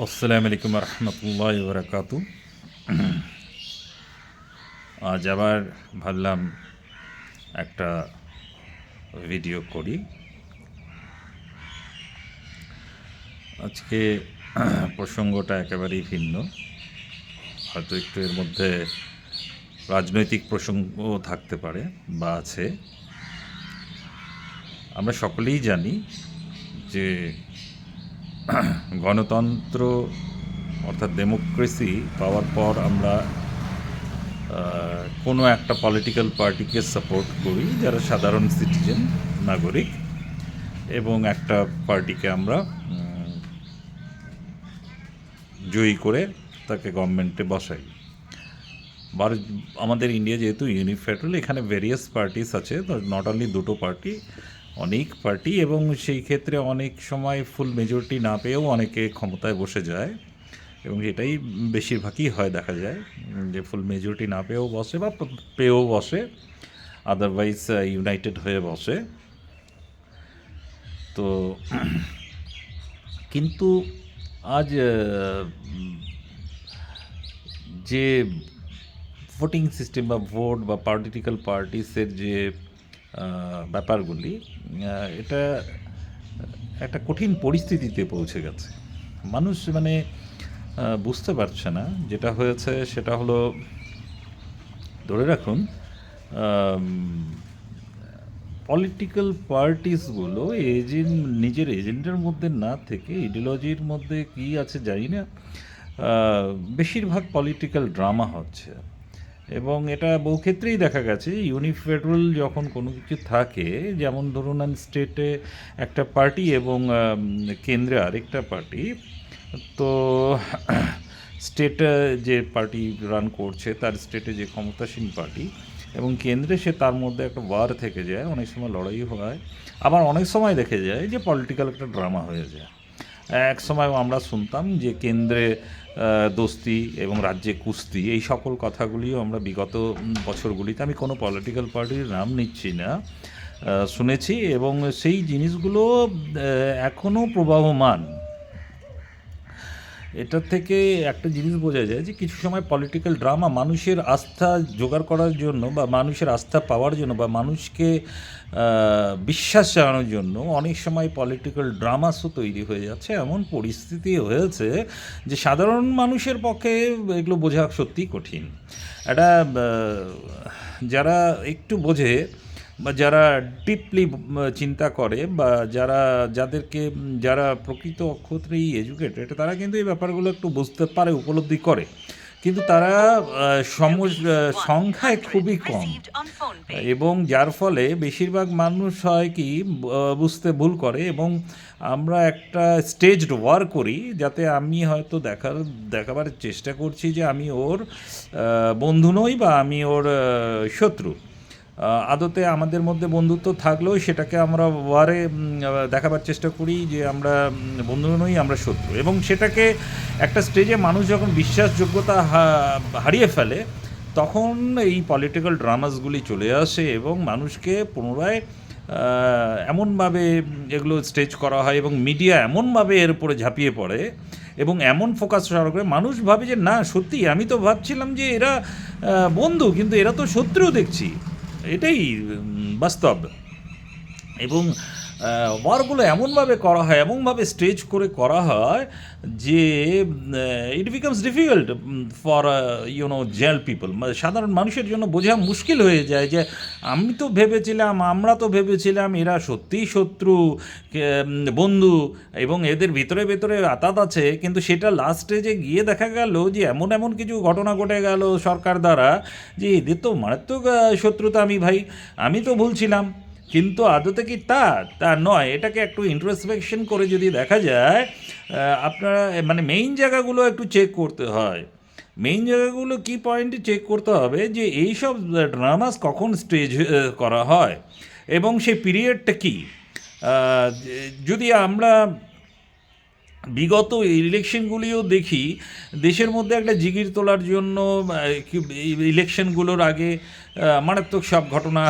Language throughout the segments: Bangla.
আসসালামু আলাইকুম রহমতুল্লাহ বরকাতু। আজ আবার ভাবলাম একটা ভিডিও করি। আজকে প্রসঙ্গটা একেবারেই ভিন্ন, হয়তো একটু এর মধ্যে রাজনৈতিক প্রসঙ্গ থাকতে পারে বা আছে। আমরা সকলেই জানি যে গণতন্ত্র অর্থাৎ ডেমোক্রেসি পাওয়ার পর আমরা কোনো একটা পলিটিক্যাল পার্টিকে সাপোর্ট করি যারা সাধারণ সিটিজেন, নাগরিক, এবং একটা পার্টিকে আমরা জয়ী করে তাকে গভর্নমেন্টে বসাই। আমাদের ইন্ডিয়া যেহেতু ইউনিফেডারেল, এখানে ভেরিয়াস পার্টিস আছে, নট অনলি দুটো পার্টি, অনেক পার্টি, এবং সেই ক্ষেত্রে অনেক সময় ফুল মেজরিটি না পেয়েও অনেকে ক্ষমতায় বসে যায়, এবং এটাই বেশিরভাগই হয়, দেখা যায় যে ফুল মেজরিটি না পেয়েও বসে বা পেয়েও বসে, আদারওয়াইজ ইউনাইটেড হয়ে বসে। তো কিন্তু আজ যে ভোটিং সিস্টেম বা ভোট বা পলিটিক্যাল পার্টিসের যে ব্যাপারগুলি, এটা একটা কঠিন পরিস্থিতিতে পৌঁছে গেছে। মানুষ বুঝতে পারছে না। যেটা হয়েছে সেটা হলো, ধরে রাখুন, পলিটিক্যাল পার্টিসগুলো নিজের এজেন্ডার মধ্যে না থেকে ইডিওলজির মধ্যে কী আছে জানি না, বেশিরভাগ পলিটিক্যাল ড্রামা হচ্ছে। এবং এটা বহু ক্ষেত্রেই দেখা গেছে, ইউনিফেডারেল যখন কোনো কিছু থাকে, যেমন ধরুন স্টেটে একটা পার্টি এবং কেন্দ্রে আরেকটা পার্টি, তো স্টেটে যে পার্টি রান করছে তার স্টেটে যে ক্ষমতাসীন পার্টি, এবং কেন্দ্রে সে তার মধ্যে একটা ওয়ার থেকে যায়, অনেক সময় লড়াই হয়, আবার অনেক সময় দেখে যায় যে পলিটিক্যাল একটা ড্রামা হয়ে যায়। এক সময় আমরা শুনতাম যে কেন্দ্রে দোস্তি এবং রাজ্যে কুস্তি, এই সকল কথাগুলিও আমরা বিগত বছরগুলিতে, আমি কোনো পলিটিক্যাল পার্টির নাম নিচ্ছি না, শুনেছি, এবং সেই জিনিসগুলো এখনও প্রবাহমান। এটা থেকে একটা জিনিস বোঝা যায় যে কিছু সময় পলিটিক্যাল ড্রামা মানুষের আস্থা জোগাড় করার জন্য বা মানুষের আস্থা পাওয়ার জন্য বা মানুষকে বিশ্বাস জানানোর জন্য অনেক সময় পলিটিক্যাল ড্রামাসও তৈরি হয়ে যাচ্ছে। এমন পরিস্থিতি হয়েছে যে সাধারণ মানুষের পক্ষে এগুলো বোঝা সত্যিই কঠিন। এটা যারা একটু বোঝে বা যারা ডিপলি চিন্তা করে বা যারা প্রকৃত অক্ষরেই এডুকেটেড, তারা কিন্তু এই ব্যাপারগুলো একটু বুঝতে পারে, উপলব্ধি করে, কিন্তু তারা সংখ্যায় খুবই কম, এবং যার ফলে বেশিরভাগ মানুষ হয় কি বুঝতে ভুল করে, এবং আমরা একটা স্টেজড ওয়ার করি, যাতে আমি হয়তো দেখাবার চেষ্টা করছি যে আমি ওর বন্ধু নই বা আমি ওর শত্রু। আদতে আমাদের মধ্যে বন্ধুত্ব থাকলেও সেটাকে আমরা ওয়ারে দেখাবার চেষ্টা করি যে আমরা বন্ধু নই, আমরা শত্রু, এবং সেটাকে একটা স্টেজে মানুষ যখন বিশ্বাসযোগ্যতা হারিয়ে ফেলে, তখন এই পলিটিক্যাল ড্রামাসগুলি চলে আসে এবং মানুষকে পুনরায় এমনভাবে এগুলো স্টেজ করা হয়, এবং মিডিয়া এমনভাবে এর উপরে ঝাঁপিয়ে পড়ে এবং এমন ফোকাস করে, মানুষ ভাবে যে না, সত্যি আমি তো ভাবছিলাম যে এরা বন্ধু, কিন্তু এরা তো শত্রু দেখছি। এটাই বাস্তব। এবং ওয়ারগুলো এমনভাবে করা হয়, এমনভাবে স্টেজ করে করা হয় যে it becomes difficult for general people, সাধারণ মানুষের জন্য বোঝা মুশকিল হয়ে যায় যে আমরা তো ভেবেছিলাম এরা সত্যিই শত্রু, বন্ধু, এবং এদের ভিতরে ভিতরে আতাত আছে, কিন্তু সেটা লাস্ট স্টেজে গিয়ে দেখা গেল যে এমন কিছু ঘটনা ঘটে গেল সরকার দ্বারা যে এদের তো মারাত্মক শত্রুতা, আমি তো ভুলছিলাম। কিন্তু আদতে কি তা নয়। এটাকে একটু ইন্ট্রোস্পেকশন করে যদি দেখা যায়, আপনারা মেইন জায়গাগুলো একটু চেক করতে হয়। মেইন জায়গাগুলো কি পয়েন্টে চেক করতে হবে যে এইসব ড্রামাস কখন স্টেজ করা হয় এবং সেই পিরিয়ডটা কী। যদি আমরা বিগত ইলেকশনগুলিও দেখি দেশের মধ্যে একটা জিগির তোলার জন্য ইলেকশনগুলোর আগে মারাত্মক সব ঘটনা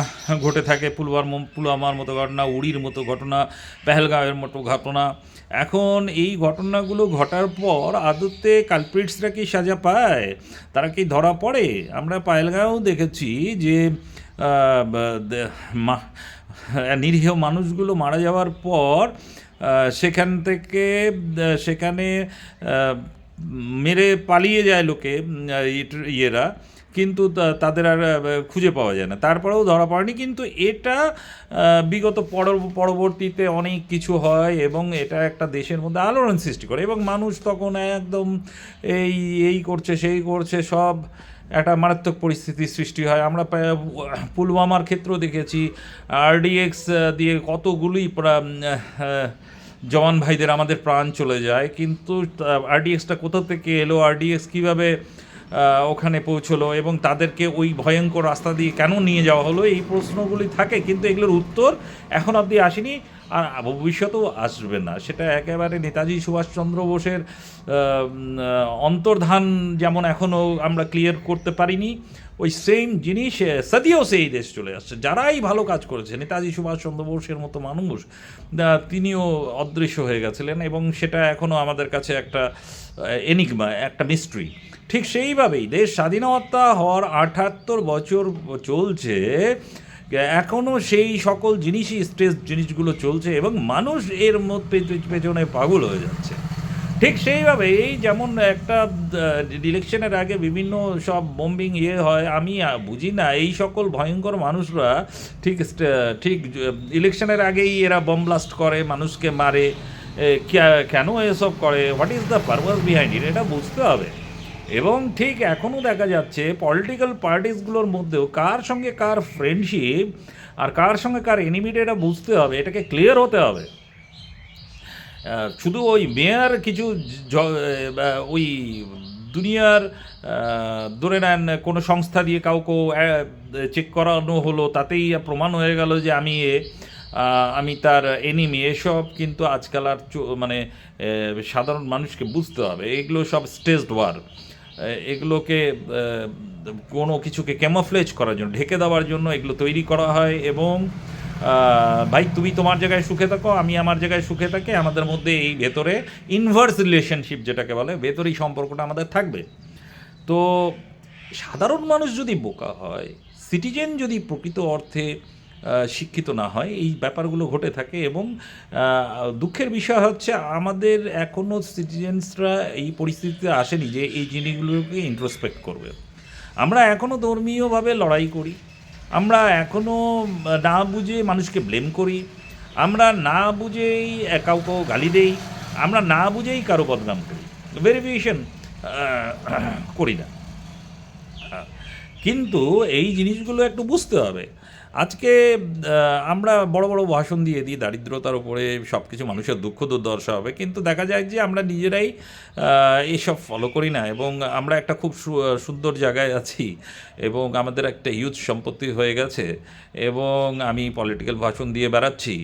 ঘটে থাকে। পুলওয়ামার মতো ঘটনা, উড়ির মতো ঘটনা, পেহেলগাঁওয়ের মতো ঘটনা। এখন এই ঘটনাগুলো ঘটার পর আদতে কালপ্রিটসরা কি সাজা পায়? তারা কি ধরা পড়ে? আমরা পেহেলগাঁও দেখেছি যে নিরীহ মানুষগুলো মারা যাওয়ার পর সেখান থেকে সেখানে মেরে পালিয়ে যায় লোকে, ইয়েরা, কিন্তু তাদের আর খুঁজে পাওয়া যায় না, তারপরেও ধরা পড়েনি। কিন্তু এটা বিগত পরবর্তীতে অনেক কিছু হয় এবং এটা একটা দেশের মধ্যে আলোড়ন সৃষ্টি করে এবং মানুষ তখন একদম এই করছে সেই করছে, সব একটা মারাত্মক পরিস্থিতির সৃষ্টি হয়। আমরা পুলওয়ামার ক্ষেত্রেও দেখেছি আরডিএক্স দিয়ে কতগুলি জওয়ান ভাইদের আমাদের প্রাণ চলে যায়, কিন্তু আরডিএক্সটা কোথা থেকে এলো, আরডিএক্স কীভাবে ওখানে পৌঁছলো এবং তাদেরকে ওই ভয়ঙ্কর রাস্তা দিয়ে কেন নিয়ে যাওয়া হলো, এই প্রশ্নগুলি থাকে, কিন্তু এগুলোর উত্তর এখন অবধি আসেনি আর ভবিষ্যতেও আসবে না। সেটা একেবারে নেতাজি সুভাষচন্দ্র বোসের অন্তর্ধান যেমন এখনও আমরা ক্লিয়ার করতে পারিনি, ওই সেম জিনিস সদিয়েও সেই দেশ চলে আসছে। যারাই ভালো কাজ করেছে, নেতাজি সুভাষচন্দ্র বোসের মতো মানুষ, তিনিও অদৃশ্য হয়ে গেছিলেন এবং সেটা এখনও আমাদের কাছে একটা এনিগমা, একটা মিস্ট্রি। ঠিক সেইভাবেই দেশ স্বাধীনতা হওয়ার ৭৮ বছর চলছে, এখনও সেই সকল জিনিসই জিনিসগুলো চলছে এবং মানুষ এর মধ্যে পেছনে পাগল হয়ে যাচ্ছে। ঠিক সেইভাবেই যেমন একটা ইলেকশনের আগে বিভিন্ন সব বোম্বিং হয়, আমি বুঝি না এই সকল ভয়ঙ্কর মানুষরা ঠিক ঠিক ইলেকশনের আগেই এরা বম ব্লাস্ট করে, মানুষকে মারে, কেন এসব করে, what is the purpose behind it, এটা বুঝতে হবে। এবং ঠিক এখনও দেখা যাচ্ছে পলিটিক্যাল পার্টিসগুলোর মধ্যেও কার সঙ্গে কার ফ্রেন্ডশিপ আর কার সঙ্গে কার এনিমিটি, এটা বুঝতে হবে, এটাকে ক্লিয়ার হতে হবে। শুধু ওই মেয়ার কিছু ওই দুনিয়ার ধরে নেন কোনো সংস্থা দিয়ে কাউকে চেক করানো হলো, তাতেই প্রমাণ হয়ে গেল যে আমি তার এনিমি, এসব কিন্তু আজকাল আর মানে সাধারণ মানুষকে বুঝতে হবে এগুলো সব স্টেজড ওয়ার। এগুলোকে কোনো কিছুকে ক্যামোফ্লেজ করার জন্য, ঢেকে দেওয়ার জন্য এগুলো তৈরি করা হয় এবং ভাই তুমি তোমার জায়গায় সুখে থাকো, আমি আমার জায়গায় সুখে থাকি, আমাদের মধ্যে এই ভেতরে ইনভার্স রিলেশনশিপ যেটাকে বলে, ভেতরেই সম্পর্কটা আমাদের থাকবে। তো সাধারণ মানুষ যদি বোকা হয়, সিটিজেন যদি প্রকৃত অর্থে শিক্ষিত না হয়, এই ব্যাপারগুলো ঘটে থাকে। এবং দুঃখের বিষয় হচ্ছে আমাদের এখনও সিটিজেন্সরা এই পরিস্থিতিতে আসেনি যে এই জিনিসগুলোকে ইন্ট্রোস্পেক্ট করবে। আমরা এখনও ধর্মীয়ভাবে লড়াই করি, আমরা এখনও না বুঝে মানুষকে ব্লেম করি, আমরা না বুঝেই কাউকে গালি দেই, আমরা না বুঝেই কারো বদনাম করি, ভেরিফিকেশন করি না। কিন্তু এই জিনিসগুলো একটু বুঝতে হবে। আজকে আমরা বড় বড় ভাষণ দিয়ে দিই দারিদ্রতার উপরে, সব কিছু মানুষের দুঃখ দুর্দশা হবে, কিন্তু দেখা যায় যে আমরা নিজেরাই এসব ফলো করি না এবং আমরা একটা খুব সুন্দর জায়গায় আছি এবং আমাদের একটা ইউথ সম্পত্তি হয়ে গেছে এবং আমি পলিটিক্যাল ভাষণ দিয়ে বেড়াচ্ছি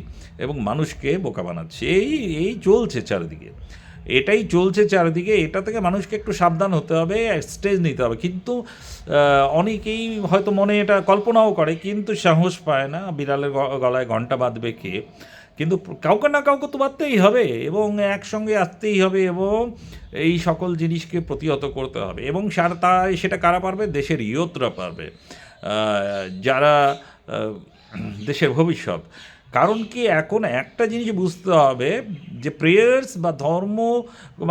এবং মানুষকে বোকা বানাচ্ছি। এই চলছে চারিদিকে, এটাই চলছে চারিদিকে। এটা থেকে মানুষকে একটু সাবধান হতে হবে, স্টেজ নিতে হবে। কিন্তু অনেকেই হয়তো মনে এটা কল্পনাও করে, কিন্তু সাহস পায় না, বিড়ালের গলায় ঘণ্টা বাঁধবে কে, কিন্তু কাউকে না কাউকে তো বাঁধতেই হবে এবং একসঙ্গে আসতেই হবে এবং এই সকল জিনিসকে প্রতিহত করতে হবে। এবং সেটা কারা পারবে? দেশের ইয়তরা পারবে, যারা দেশের ভবিষ্যৎ। কারণ কি এখন একটা জিনিস বুঝতে হবে যে প্রেয়ার্স বা ধর্ম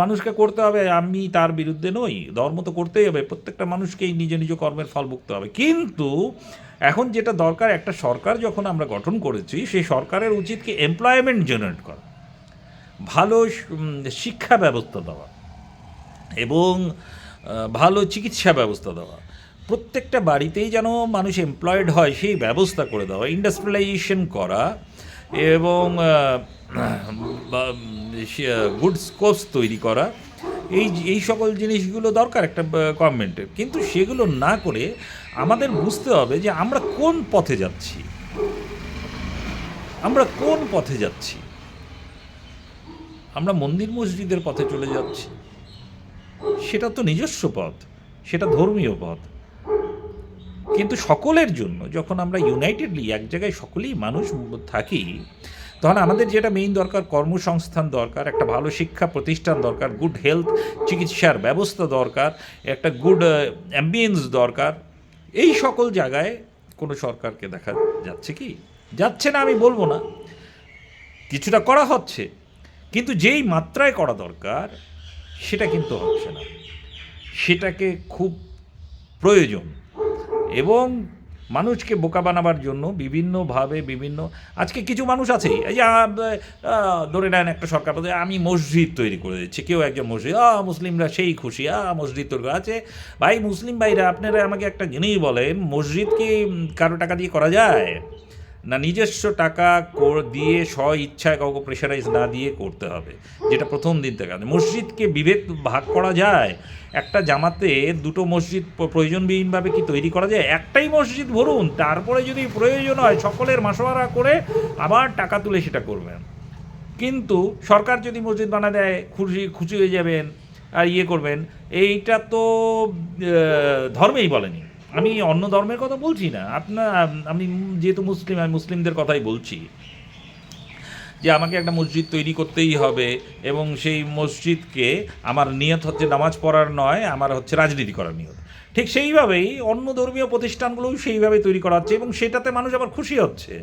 মানুষকে করতে হবে, আমি তার বিরুদ্ধে নই, ধর্ম তো করতেই হবে, প্রত্যেকটা মানুষকেই নিজ নিজ কর্মের ফল ভুগতে হবে। কিন্তু এখন যেটা দরকার, একটা সরকার যখন আমরা গঠন করেছি, সেই সরকারের উচিত কি এমপ্লয়মেন্ট জেনারেট করা, ভালো শিক্ষা ব্যবস্থা দেওয়া এবং ভালো চিকিৎসা ব্যবস্থা দেওয়া, প্রত্যেকটা বাড়িতেই যেন মানুষ এমপ্লয়েড হয় সেই ব্যবস্থা করে দেওয়া, ইন্ডাস্ট্রিয়ালাইজেশন করা এবং গুড স্কোপস তৈরি করা, এই সকল জিনিসগুলো দরকার একটা গভর্নমেন্টের। কিন্তু সেগুলো না করে আমাদের বুঝতে হবে যে আমরা কোন পথে যাচ্ছি, আমরা কোন পথে যাচ্ছি। আমরা মন্দির মসজিদের পথে চলে যাচ্ছি। সেটা তো নিজস্ব পথ, সেটা ধর্মীয় পথ, কিন্তু সকলের জন্য যখন আমরা ইউনাইটেডলি এক জায়গায় সকলেই মানুষ থাকি, তখন আমাদের যেটা মেইন দরকার, কর্মসংস্থান দরকার, একটা ভালো শিক্ষা প্রতিষ্ঠান দরকার, গুড হেলথ চিকিৎসার ব্যবস্থা দরকার, একটা গুড অ্যাম্বিয়েন্স দরকার। এই সকল জায়গায় কোনো সরকারকে দেখা যাচ্ছে কি? যাচ্ছে না আমি বলবো না, কিছুটা করা হচ্ছে, কিন্তু যেই মাত্রায় করা দরকার সেটা কিন্তু হচ্ছে না। সেটাকে খুব প্রয়োজন। এবং মানুষকে বোকা বানাবার জন্য বিভিন্নভাবে আজকে কিছু মানুষ আছেই, এই যে ধরে নেন একটা সরকার বলছে আমি মসজিদ তৈরি করে দিচ্ছি, কেউ একজন মসজিদ, মুসলিমরা সেই খুশি, মসজিদ তৈরি আছে। ভাই মুসলিম ভাইরা, আপনারা আমাকে একটা জিনিস বলেন, মসজিদ কি কারো টাকা দিয়ে করা যায়? না নিজস্ব টাকা দিয়ে ইচ্ছায় কাউকে প্রেশারাইজ না দিয়ে করতে হবে, যেটা প্রথম দিন থেকে। মসজিদকে বিভেদ ভাগ করা যায়? একটা জামাতে দুটো মসজিদ প্রয়োজনবিহীনভাবে কি তৈরি করা যায়? একটাই মসজিদ ভরুন, তারপরে যদি প্রয়োজন হয় সকলের মাসোয়ারা করে আবার টাকা তুলে সেটা করবেন। কিন্তু সরকার যদি মসজিদ বানা দেয়, খুশি হয়ে যাবেন আর করবেন। এইটা তো ধর্মেই বলেনি। আমি অন্য ধর্মের কথা বলছি না, আমি যেহেতু মুসলিম, আমি মুসলিমদের কথাই বলছি যে আমাকে একটা মসজিদ তৈরি করতেই হবে, এবং সেই মসজিদকে আমার নিয়ত হচ্ছে নামাজ পড়ার নয়, আমার হচ্ছে রাজনীতি করার নিয়ত। ঠিক সেইভাবেই অন্য ধর্মীয় প্রতিষ্ঠানগুলোও সেইভাবে তৈরি করা হচ্ছে, এবং সেটাতে মানুষ আবার খুশি হচ্ছে।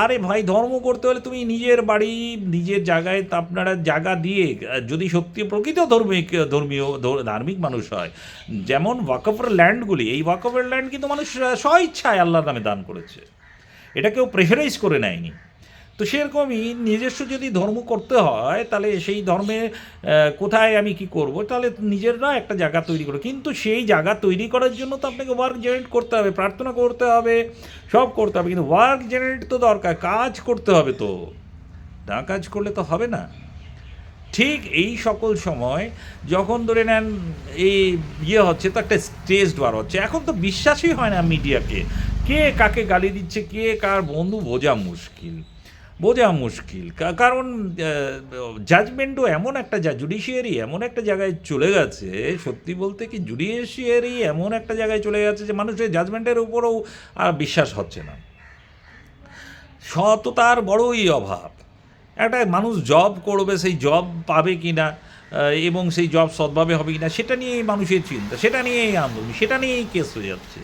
আরে ভাই, ধর্ম করতে হলে তুমি নিজের বাড়ি, নিজের জায়গায় আপনারা জায়গা দিয়ে, যদি সত্যি প্রকৃত ধার্মিক মানুষ হয়, যেমন ওয়াকফের ল্যান্ডগুলি, এই ওয়াকফের ল্যান্ড কিন্তু মানুষ স্বইচ্ছায় আল্লাহর নামে দান করেছে, এটা কেউ প্রেশারাইজ করে নেয়নি। তো সেরকমই নিজস্ব যদি ধর্ম করতে হয়, তাহলে সেই ধর্মে কোথায় আমি কি করব, তাহলে নিজেররা একটা জায়গা তৈরি করো। কিন্তু সেই জায়গা তৈরি করার জন্য তো আপনাকে ওয়ার্ক জেনারেট করতে হবে, প্রার্থনা করতে হবে, সব করতে হবে, কিন্তু ওয়ার্ক জেনারেট তো দরকার, কাজ করতে হবে। তো না কাজ করলে তো হবে না। ঠিক এই সকল সময় যখন ধরে নেন এই হচ্ছে, তো একটা স্টেজড ওয়ার হচ্ছে। এখন তো বিশ্বাসই হয় না মিডিয়াকে, কে কাকে গালি দিচ্ছে, কে কার বন্ধু বোঝা মুশকিল। কারণ জাজমেন্টও এমন একটা জুডিশিয়ারি এমন একটা জায়গায় চলে গেছে, সত্যি বলতে কি জুডিশিয়ারি এমন একটা জায়গায় চলে গেছে যে মানুষের জাজমেন্টের উপরেও আর বিশ্বাস হচ্ছে না। সততার বড়ই অভাব। একটা মানুষ জব করবে, সেই জব পাবে কি না, এবং সেই জব সৎভাবে হবে কি না, সেটা নিয়েই মানুষের চিন্তা, সেটা নিয়েই আন্দোলন, সেটা নিয়েই কেস হয়ে যাচ্ছে।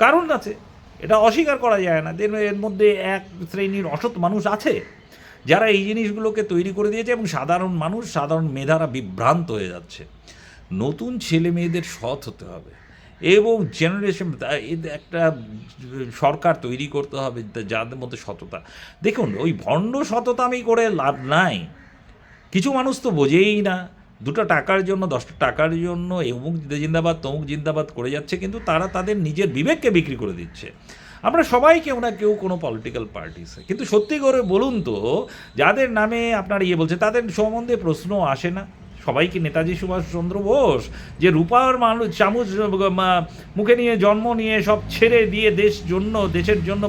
কারণ আছে, এটা অস্বীকার করা যায় না। এর মধ্যে এক শ্রেণীর অসৎ মানুষ আছে যারা এই জিনিসগুলোকে তৈরি করে দিয়েছে, এবং সাধারণ মেধারা বিভ্রান্ত হয়ে যাচ্ছে। নতুন ছেলে মেয়েদের সৎ হতে হবে, এবং জেনারেশন একটা সরকার তৈরি করতে হবে যাদের মধ্যে সততা। দেখুন, ওই ভণ্ড সততা আমি করে লাভ নাই। কিছু মানুষ তো বোঝেই না, 2টা টাকার জন্য 10টা টাকার জন্য অমুক জিন্দাবাদ তমুক জিন্দাবাদ করে যাচ্ছে, কিন্তু তারা তাদের নিজের বিবেককে বিক্রি করে দিচ্ছে। আমরা সবাই কেউ না কেউ কোনো পলিটিক্যাল পার্টিসে, কিন্তু সত্যি করে বলুন তো, যাদের নামে আপনার বলছে তাদের সম্বন্ধে প্রশ্ন আসে না? সবাই কি নেতাজি সুভাষচন্দ্র বোস, যে রূপার চামচ মুখে নিয়ে জন্ম নিয়ে সব ছেড়ে দিয়ে দেশের জন্য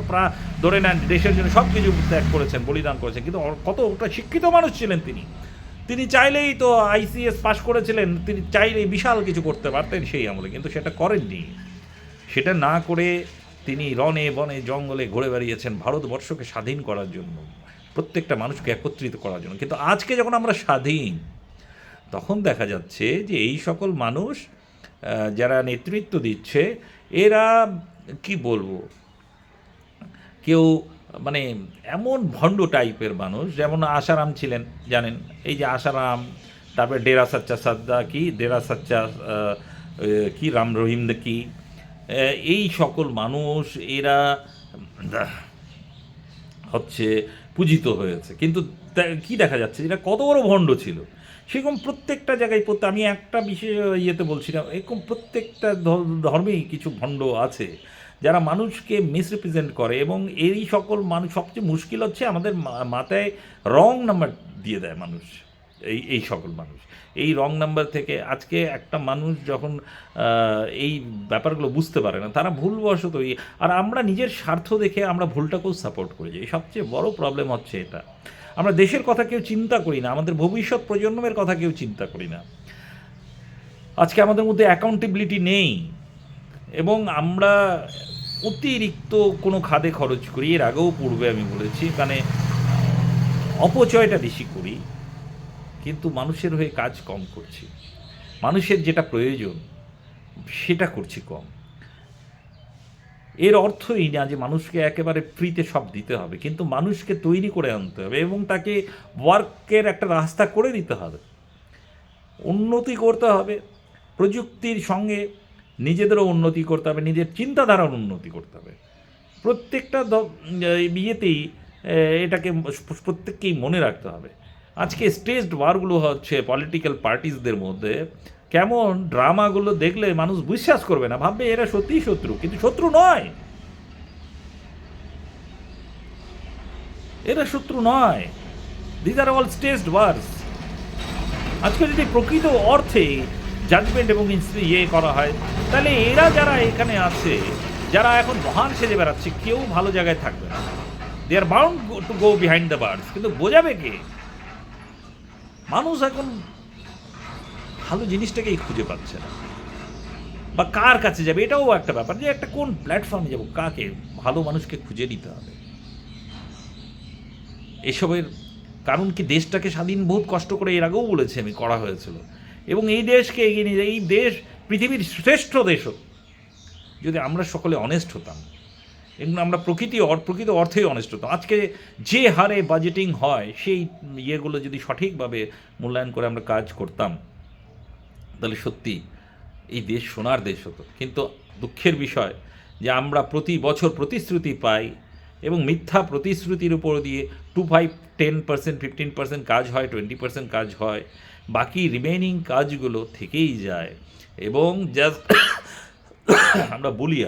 ধরে নেন দেশের জন্য সব কিছু ত্যাগ করেছেন, বলিদান করেছেন, কিন্তু কতটা শিক্ষিত মানুষ ছিলেন তিনি চাইলেই তো ICS পাশ করেছিলেন, তিনি চাইলেই বিশাল কিছু করতে পারতেন সেই আমলে, কিন্তু সেটা করেননি। সেটা না করে তিনি রনে বনে জঙ্গলে ঘুরে বেরিয়েছেন ভারতবর্ষকে স্বাধীন করার জন্য, প্রত্যেকটা মানুষকে একত্রিত করার জন্য। কিন্তু আজকে যখন আমরা স্বাধীন, তখন দেখা যাচ্ছে যে এই সকল মানুষ যারা নেতৃত্ব দিচ্ছে, এরা কি বলবো, কেউ মানে এমন ভণ্ড টাইপের মানুষ। যেমন আশারাম ছিলেন, জানেন, এই যে আশারাম, তারপরে ডেরা সচ্চা সাদ্দা ডেরা সচ্চা কি রাম রহিম কি, এই সকল মানুষ এরা হচ্ছে পূজিত হয়েছে। কিন্তু কি দেখা যাচ্ছে, এরা কত বড় ভণ্ড ছিল। সেরকম প্রত্যেকটা জায়গায় আমি একটা বিশেষ বলছি না, এরকম প্রত্যেকটা ধর্মেই কিছু ভণ্ড আছে যারা মানুষকে মিসরিপ্রেজেন্ট করে, এবং এই সকল মানুষ, সবচেয়ে মুশকিল হচ্ছে আমাদের মাথায় রং নাম্বার দিয়ে দেয় মানুষ। এই সকল মানুষ এই রং নাম্বার থেকে, আজকে একটা মানুষ যখন এই ব্যাপারগুলো বুঝতে পারে না, তারা ভুলবশত আর আমরা নিজের স্বার্থ দেখে আমরা ভুলটাকেও সাপোর্ট করে যাই। সবচেয়ে বড় প্রবলেম হচ্ছে এটা। আমরা দেশের কথা কেউ চিন্তা করি না, আমাদের ভবিষ্যৎ প্রজন্মের কথা কেউ চিন্তা করি না। আজকে আমাদের মধ্যে অ্যাকাউন্টেবিলিটি নেই এবং আমরা অতিরিক্ত কোনো খাদে খরচ করি। এর আগেও পূর্বে আমি বলেছি, মানে অপচয়টা বেশি করি, কিন্তু মানুষের হয়ে কাজ কম করছি। মানুষের যেটা প্রয়োজন সেটা করছি কম। এর অর্থই না যে মানুষকে একেবারে ফ্রিতে সব দিতে হবে, কিন্তু মানুষকে তৈরি করে আনতে হবে এবং তাকে ওয়ার্কের একটা রাস্তা করে দিতে হবে, উন্নতি করতে হবে। প্রযুক্তির সঙ্গে নিজেদেরও উন্নতি করতে হবে, নিজের চিন্তাধারার উন্নতি করতে হবে। প্রত্যেকটা বিয়েতেই এটাকে প্রত্যেককেই মনে রাখতে হবে। আজকে স্টেজড ওয়ারগুলো হচ্ছে পলিটিক্যাল পার্টিসদের মধ্যে, কেমন ড্রামাগুলো দেখলে মানুষ বিশ্বাস করবে না, ভাববে এরা সত্যিই শত্রু, কিন্তু শত্রু নয়, এরা শত্রু নয়। দিস আর অল স্টেজড ওয়ার্স। আজকে যদি প্রকৃত অর্থে জাজমেন্ট এবং করা হয়, তাহলে এরা যারা এখানে আছে, যারা এখন মহান সেজে বেড়াচ্ছে, কেউ ভালো জায়গায় থাকবে না। They are bound to go behind the birds. কিন্তু বোঝাবে কে? মানুষ এখন ভালো জিনিসটাকেই খুঁজে পাচ্ছে না, বা কার কাছে যাবে এটাও একটা ব্যাপার, যে একটা কোন প্ল্যাটফর্মে যাবো, কাকে, ভালো মানুষকে খুঁজে নিতে হবে। এসবের কারণ কি, দেশটাকে স্বাধীন বহুত কষ্ট করে এর আগেও বলেছি আমি, করা হয়েছিল, এবং এই দেশকে এগিয়ে নিয়ে, এই দেশ পৃথিবীর শ্রেষ্ঠ দেশ হতো যদি আমরা সকলে অনেস্ট হতাম এবং আমরা প্রকৃত অর্থেই অনেস্ট হতাম। আজকে যে হারে বাজেটিং হয়, সেই ইয়েগুলো যদি সঠিকভাবে মূল্যায়ন করে আমরা কাজ করতাম, তাহলে সত্যি এই দেশ সোনার দেশ হতো। কিন্তু দুঃখের বিষয় যে আমরা প্রতি বছর প্রতিশ্রুতি পাই এবং মিথ্যা প্রতিশ্রুতির উপর দিয়ে 10%, 15% কাজ হয়, 20% কাজ হয়, বাকি রিমেইনিং কাজগুলো থেকেই যায় এবং জাস্ট আমরা বলি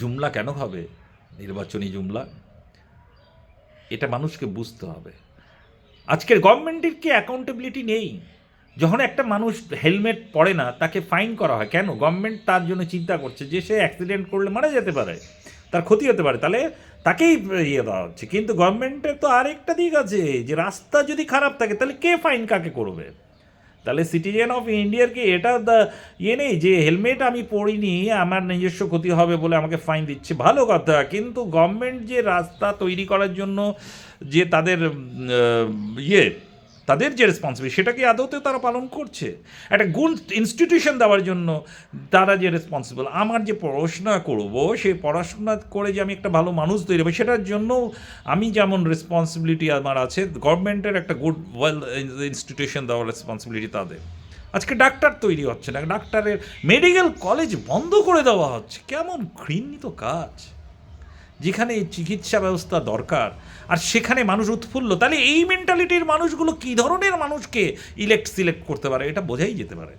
জুমলা কেন হবে নির্বাচনী জুমলা, এটা মানুষকে বুঝতে হবে। আজকের গভর্নমেন্টের কি অ্যাকাউন্টেবিলিটি নেই? যখন একটা মানুষ হেলমেট পরে না, তাকে ফাইন করা হয় কেন? গভর্নমেন্ট তার জন্য চিন্তা করছে যে সে অ্যাক্সিডেন্ট করলে মারা যেতে পারে, তার ক্ষতি হতে পারে, তাহলে তাকেই ইয়ে দেওয়া হচ্ছে। কিন্তু গভর্নমেন্টের তো আরেকটা দিক আছে, যে রাস্তা যদি খারাপ থাকে তাহলে কে ফাইন কাকে করবে? তাহলে সিটিজেন অফ ইন্ডিয়ার কি এটা নেই যে হেলমেট আমি পরিনি, আমার নিজস্ব ক্ষতি হবে বলে আমাকে ফাইন দিচ্ছে? ভালো কথা, কিন্তু গভর্নমেন্ট যে রাস্তা তৈরি করার জন্য যে তাদের তাদের যে রেসপন্সিবিলিটি, সেটা কি আদৌতে তারা পালন করছে? একটা গুড ইনস্টিটিউশন দেওয়ার জন্য তারা যে রেসপন্সিবল, আমার যে পড়াশোনা করব, সেই পড়াশোনা করে যে আমি একটা ভালো মানুষ তৈরি হবে, সেটার জন্য আমি যেমন রেসপন্সিবিলিটি আমার আছে, গভর্নমেন্টের একটা গুড ওয়েল ইনস্টিটিউশন দেওয়ার রেসপন্সিবিলিটি তাদের। আজকে ডাক্তার তৈরি হচ্ছে না, ডাক্তারের মেডিকেল কলেজ বন্ধ করে দেওয়া হচ্ছে। কেমন ঘৃণিত কাজ! যেখানে চিকিৎসা ব্যবস্থা দরকার আর সেখানে মানুষ উৎফুল্ল, তাহলে এই মেন্টালিটির মানুষগুলো কী ধরনের মানুষকে সিলেক্ট করতে পারে, এটা বোঝাই যেতে পারে।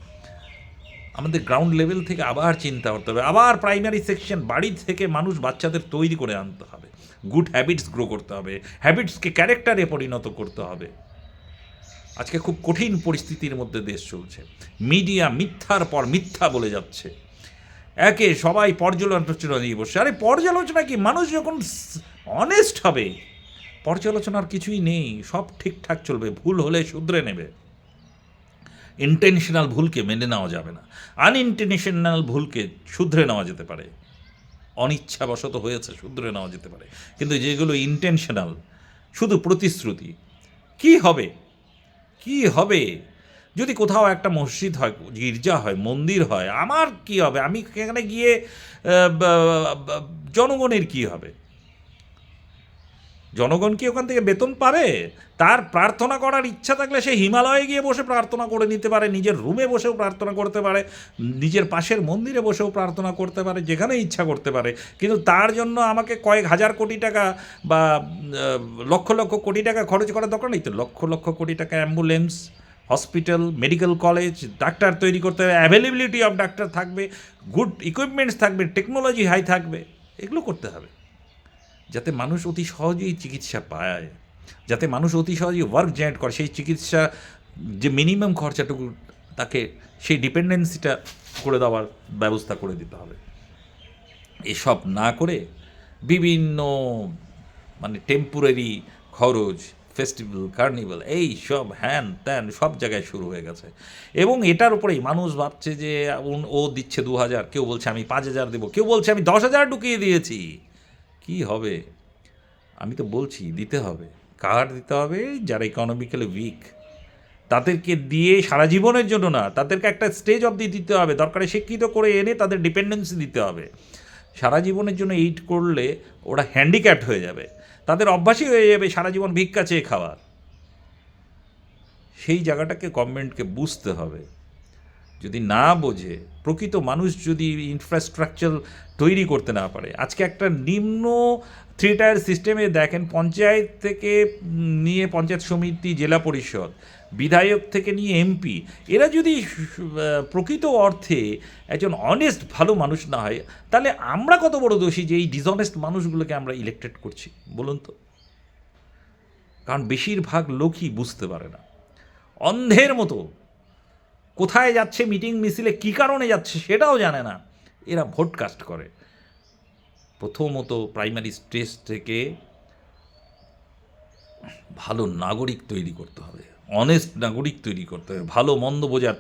আমাদের গ্রাউন্ড লেভেল থেকে আবার চিন্তা করতে হবে, আবার প্রাইমারি সেকশন, বাড়ি থেকে মানুষ বাচ্চাদের তৈরি করে আনতে হবে, গুড হ্যাবিটস গ্রো করতে হবে, হ্যাবিটসকে ক্যারেক্টারে পরিণত করতে হবে। আজকে খুব কঠিন পরিস্থিতির মধ্যে দেশ চলছে, মিডিয়া মিথ্যার পর মিথ্যা বলে যাচ্ছে, একে সবাই পর্যালোচনা নিয়ে বসে। আরে পর্যালোচনা কি? মানুষ যখন অনেস্ট হবে, পর্যালোচনার কিছুই নেই, সব ঠিকঠাক চলবে, ভুল হলে শুধরে নেবে। ইন্টেনশনাল ভুলকে মেনে নেওয়া যাবে না, আনইন্টেনশনাল ভুলকে শুধরে নেওয়া যেতে পারে, অনিচ্ছাবশত হয়েছে শুধরে নেওয়া যেতে পারে, কিন্তু যেগুলো ইন্টেনশনাল, শুধু প্রতিশ্রুতি, কি হবে? কি হবে যদি কোথাও একটা মসজিদ হয়, গির্জা হয়, মন্দির হয়, আমার কি হবে? আমি সেখানে গিয়ে জনগণের কি হবে? জনগণ কি ওখান থেকে বেতন পাবে? তার প্রার্থনা করার ইচ্ছা থাকলে সে হিমালয়ে গিয়ে বসে প্রার্থনা করে নিতে পারে, নিজের রুমে বসেও প্রার্থনা করতে পারে, নিজের পাশের মন্দিরে বসেও প্রার্থনা করতে পারে, যেখানে ইচ্ছা করতে পারে। কিন্তু তার জন্য আমাকে কয়েক হাজার কোটি টাকা বা লক্ষ লক্ষ কোটি টাকা খরচ করার দরকার নেই তো। লক্ষ লক্ষ কোটি টাকা ambulance, hospital, medical college, doctor তৈরি করতে হবে, অ্যাভেলেবিলিটি অফ ডাক্তার থাকবে, গুড ইকুইপমেন্টস থাকবে, টেকনোলজি হাই থাকবে, এগুলো করতে হবে যাতে মানুষ অতি সহজেই চিকিৎসা পায়, যাতে মানুষ অতি সহজেই ওয়ার্ক জেনারেট করে, সেই চিকিৎসা যে মিনিমাম খরচাটুকু তাকে সেই ডিপেন্ডেন্সিটা করে দেওয়ার ব্যবস্থা করে দিতে হবে। এসব না করে বিভিন্ন মানে টেম্পোরারি খরচ, ফেস্টিভ্যাল, কার্নিভাল, এই সব হ্যান ত্যান সব জায়গায় শুরু হয়ে গেছে। এবং এটার উপরেই মানুষ ভাবছে যে ও দিচ্ছে 2,000, কেউ বলছে আমি 5,000 দেবো, কেউ বলছে আমি 10,000 ঢুকিয়ে দিয়েছি। কি হবে? আমি তো বলছি দিতে হবে। কার দিতে হবে? যারা ইকোনমিক্যালি উইক, তাদেরকে দিয়ে সারা জীবনের জন্য না, তাদেরকে একটা স্টেজ অবধি দিতে হবে, দরকারে শিক্ষিত করে এনে তাদের ডিপেন্ডেন্সি দিতে হবে। সারা জীবনের জন্য এইট করলে ওরা হ্যান্ডিক্যাপ্ট হয়ে যাবে, তাদের অভ্যাসই হয়ে যাবে সারা জীবন ভিক্ষা চেয়ে খাওয়ার। সেই জায়গাটাকে গভর্নমেন্টকে বুঝতে হবে। যদি না বোঝে, প্রকৃত মানুষ যদি ইনফ্রাস্ট্রাকচার তৈরি করতে না পারে, আজকে একটা নিম্ন 3 টায়ার সিস্টেমে দেখেন, পঞ্চায়েত থেকে নিয়ে পঞ্চায়েত সমিতি, জেলা পরিষদ, বিধায়ক থেকে নিয়ে এমপি, এরা যদি প্রকৃত অর্থে একজন অনেস্ট ভালো মানুষ না হয়, তাহলে আমরা কত বড় দোষী যে এই ডিসঅনেস্ট মানুষগুলোকে আমরা ইলেক্টেড করছি বলুন তো? কারণ বেশিরভাগ লোকই বুঝতে পারে না, অন্ধের মতো কোথায় যাচ্ছে, মিটিং মিছিলে কী কারণে যাচ্ছে সেটাও জানে না, এরা ভোট কাস্ট করে। প্রথমত প্রাইমারি স্টেজ থেকে ভালো নাগরিক তৈরি করতে হবে, অনেস্ট নাগরিক তৈরি করতে হবে, ভালো মন্দ বোঝার,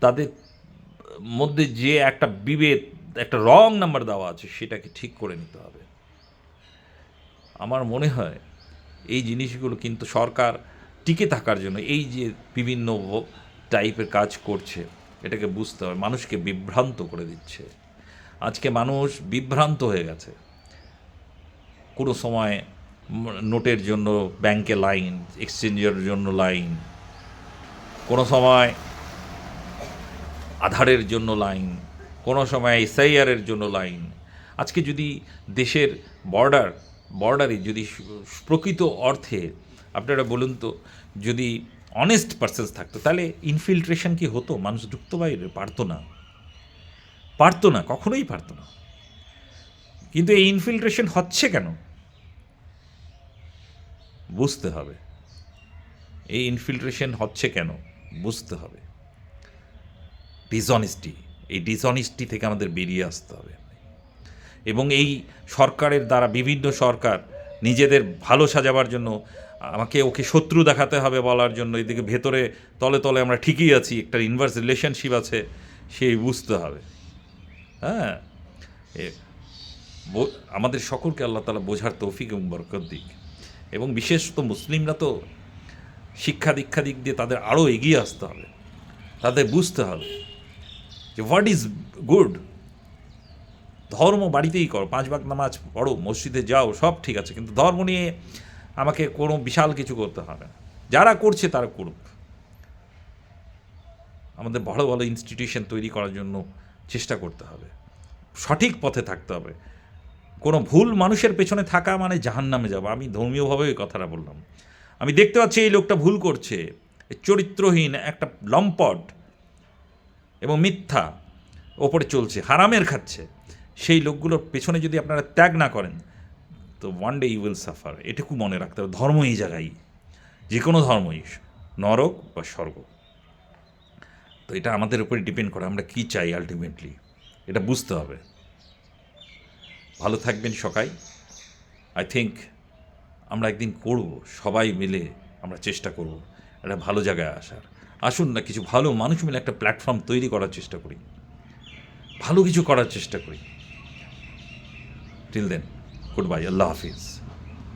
তাদের মধ্যে যে একটা বিভেদ, একটা রং নাম্বার দেওয়া আছে, সেটাকে ঠিক করে নিতে হবে। আমার মনে হয় এই জিনিসগুলো কিন্তু সরকার টিকে থাকার জন্য এই যে বিভিন্ন টাইপের কাজ করছে, এটাকে বুঝতে হবে। মানুষকে বিভ্রান্ত করে দিচ্ছে। আজকে মানুষ বিভ্রান্ত হয়ে গেছে। কোনো সময় নোটের জন্য ব্যাংকে লাইন, এক্সচেঞ্জের জন্য লাইন, কোনো সময় আধারের জন্য লাইন, কোনো সময় এসআইআরের জন্য লাইন। আজকে যদি দেশের বর্ডারে যদি প্রকৃত অর্থে, আপনারা বলুন তো, যদি অনেস্ট পারসনস থাকতো, তাহলে ইনফিল্ট্রেশন কি হতো? মানুষ ঢুকতো বাইরে? পারতো না, কখনোই পারতো না। কিন্তু এই ইনফিল্ট্রেশন হচ্ছে কেন? বুঝতে হবে। এই ইনফিল্ট্রেশন হচ্ছে কেন বুঝতে হবে। এই ডিসঅনেস্টি থেকে আমাদের বেরিয়ে আসতে হবে। এবং এই সরকারের দ্বারা, বিভিন্ন সরকার নিজেদের ভালো সাজাবার জন্য, আমাকে ওকে শত্রু দেখাতে হবে বলার জন্য, এদিকে ভেতরে তলে তলে আমরা ঠিকই আছি, একটা ইনভার্স রিলেশনশিপ আছে, সেই বুঝতে হবে। হ্যাঁ, আমাদের সকলকে আল্লাহ তাআলা বোঝার তৌফিক এবং বরকত দিক। এবং বিশেষত মুসলিমরা তো শিক্ষা দীক্ষা দিক দিয়ে তাদের আরও এগিয়ে আসতে হবে। তাদের বুঝতে হবে যে হোয়াট ইজ গুড। ধর্ম বাড়িতেই করো, 5 ওয়াক্ত নামাজ পড়ো, মসজিদে যাও, সব ঠিক আছে, কিন্তু ধর্ম নিয়ে আমাকে কোনো বিশাল কিছু করতে হবে না। যারা করছে তারা করুক। আমাদের ভালো ভালো ইনস্টিটিউশন তৈরি করার জন্য চেষ্টা করতে হবে, সঠিক পথে থাকতে হবে। কোনো ভুল মানুষের পেছনে থাকা মানে জাহান্নামে যাবো। আমি ধর্মীয়ভাবে ওই কথাটা বললাম। আমি দেখতে পাচ্ছি এই লোকটা ভুল করছে, চরিত্রহীন একটা লম্পট এবং মিথ্যা ওপরে চলছে, হারামের খাচ্ছে, সেই লোকগুলোর পেছনে যদি আপনারা ত্যাগ না করেন, তো one day you will suffer. এটুকু মনে রাখতে হবে। ধর্ম এই জায়গায়, যে কোনো ধর্মই, নরক বা স্বর্গ, তো এটা আমাদের উপরে ডিপেন্ড করে আমরা কী চাই আলটিমেটলি, এটা বুঝতে হবে। ভালো থাকবেন সবাই। আই থিঙ্ক আমরা একদিন করব, সবাই মিলে আমরা চেষ্টা করব একটা ভালো জায়গায় আসার। আসুন না, কিছু ভালো মানুষ মিলে একটা প্ল্যাটফর্ম তৈরি করার চেষ্টা করি, ভালো কিছু করার চেষ্টা করি। টিল দেন, গুড বাই, আল্লাহ হাফিজ।